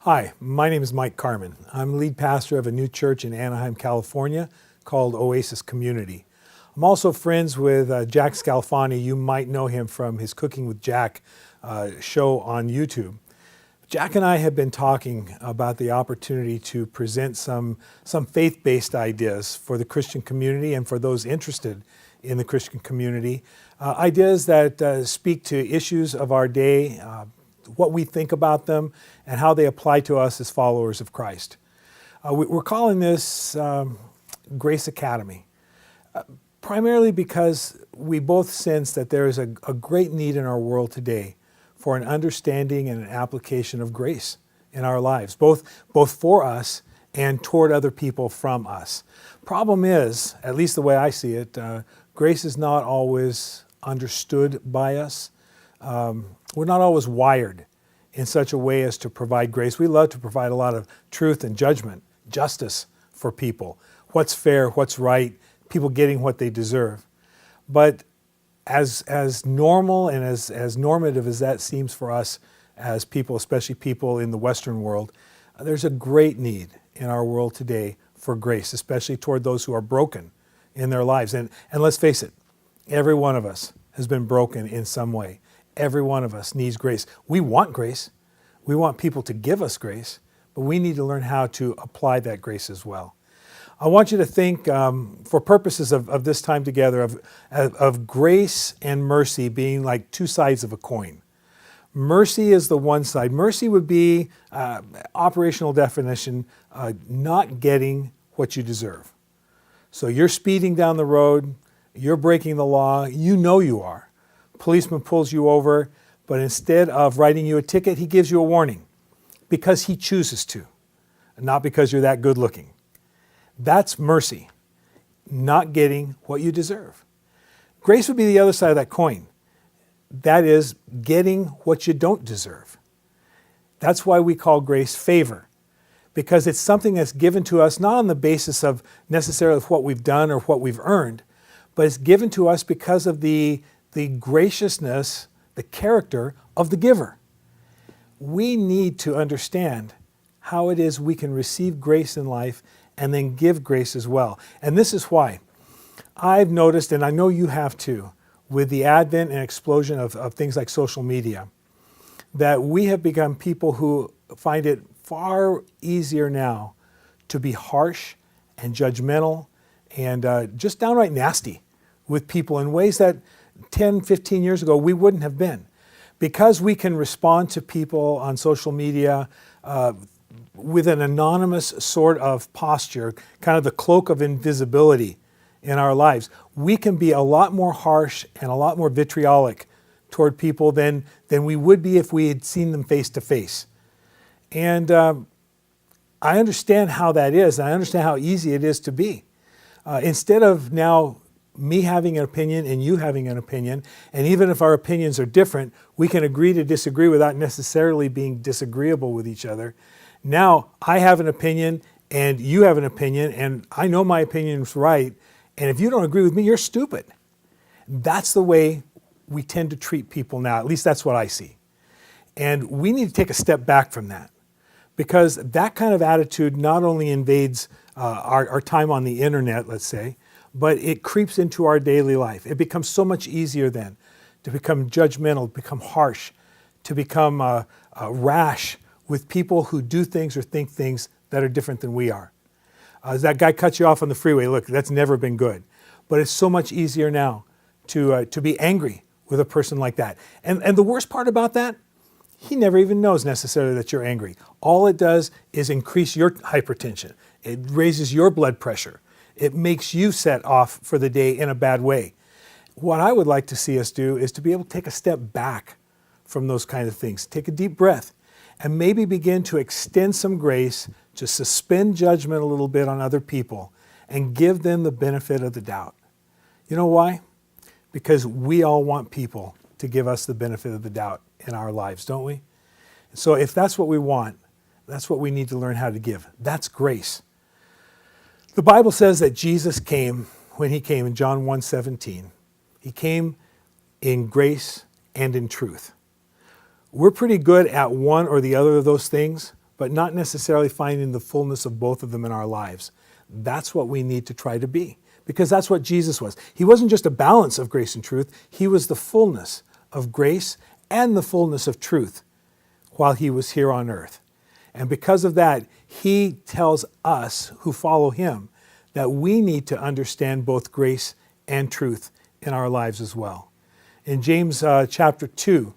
Hi, my name is Mike Carman. I'm lead pastor of a new church in Anaheim, California called Oasis Community. I'm also friends with Jack Scalfani. You might know him from his Cooking with Jack show on YouTube. Jack and I have been talking about the opportunity to present some faith-based ideas for the Christian community and for those interested in the Christian community. Ideas that speak to issues of our day, what we think about them, and how they apply to us as followers of Christ. We're calling this Grace Academy, primarily because we both sense that there is a great need in our world today for an understanding and an application of grace in our lives, both for us and toward other people from us. Problem is, at least the way I see it, grace is not always understood by us. We're not always wired in such a way as to provide grace. We love to provide a lot of truth and judgment, justice for people. What's fair, what's right, people getting what they deserve. But as normal and as normative as that seems for us as people, especially people in the Western world, there's a great need in our world today for grace, especially toward those who are broken in their lives. And let's face it, every one of us has been broken in some way. Every one of us needs grace. We want grace. We want people to give us grace, but we need to learn how to apply that grace as well. I want you to think, for purposes of this time together, of grace and mercy being like two sides of a coin. Mercy is the one side. Mercy would be, operational definition, not getting what you deserve. So you're speeding down the road, you're breaking the law, you know you are. Policeman pulls you over, but instead of writing you a ticket, he gives you a warning because he chooses to, not because you're that good looking. That's mercy, not getting what you deserve. Grace would be the other side of that coin. That is getting what you don't deserve. That's why we call grace favor, because it's something that's given to us not on the basis of necessarily what we've done or what we've earned, but it's given to us because of the graciousness, the character of the giver. We need to understand how it is we can receive grace in life and then give grace as well. And this is why I've noticed, and I know you have too, with the advent and explosion of things like social media, that we have become people who find it far easier now to be harsh and judgmental and just downright nasty with people in ways that 10, 15 years ago we wouldn't have been. Because we can respond to people on social media with an anonymous sort of posture, kind of the cloak of invisibility in our lives, we can be a lot more harsh and a lot more vitriolic toward people than we would be if we had seen them face to face. And I understand how that is, and I understand how easy it is to be. Instead of now me having an opinion and you having an opinion, and even if our opinions are different, we can agree to disagree without necessarily being disagreeable with each other. Now I have an opinion and you have an opinion, and I know my opinion is right, and if you don't agree with me, you're stupid. That's the way we tend to treat people now. At least that's what I see. And we need to take a step back from that, because that kind of attitude not only invades our time on the internet, let's say, but it creeps into our daily life. It becomes so much easier then to become judgmental, to become harsh, to become rash with people who do things or think things that are different than we are. That guy cuts you off on the freeway. Look, that's never been good. But it's so much easier now to be angry with a person like that. And the worst part about that, he never even knows necessarily that you're angry. All it does is increase your hypertension. It raises your blood pressure. It makes you set off for the day in a bad way. What I would like to see us do is to be able to take a step back from those kinds of things. Take a deep breath and maybe begin to extend some grace, to suspend judgment a little bit on other people and give them the benefit of the doubt. You know why? Because we all want people to give us the benefit of the doubt in our lives, don't we? So if that's what we want, that's what we need to learn how to give. That's grace. The Bible says that Jesus came, when he came in John 1:17, he came in grace and in truth. We're pretty good at one or the other of those things, but not necessarily finding the fullness of both of them in our lives. That's what we need to try to be, because that's what Jesus was. He wasn't just a balance of grace and truth. He was the fullness of grace and the fullness of truth while he was here on earth. And because of that, he tells us who follow him that we need to understand both grace and truth in our lives as well. In James chapter 2,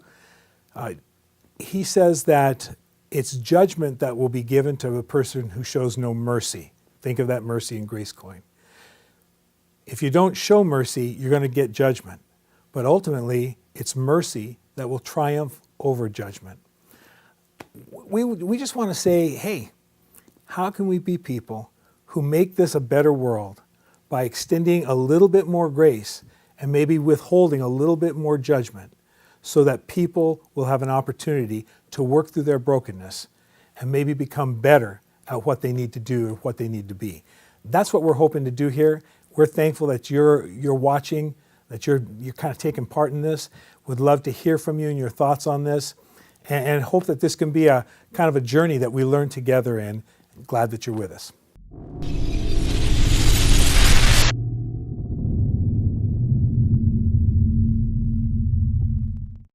he says that it's judgment that will be given to a person who shows no mercy. Think of that mercy and grace coin. If you don't show mercy, you're going to get judgment. But ultimately, it's mercy that will triumph over judgment. We just want to say, hey, how can we be people who make this a better world by extending a little bit more grace and maybe withholding a little bit more judgment, so that people will have an opportunity to work through their brokenness and maybe become better at what they need to do and what they need to be. That's what we're hoping to do here. We're thankful that you're watching, that you're kind of taking part in this. Would love to hear from you and your thoughts on this, and hope that this can be a kind of a journey that we learn together in. Glad that you're with us.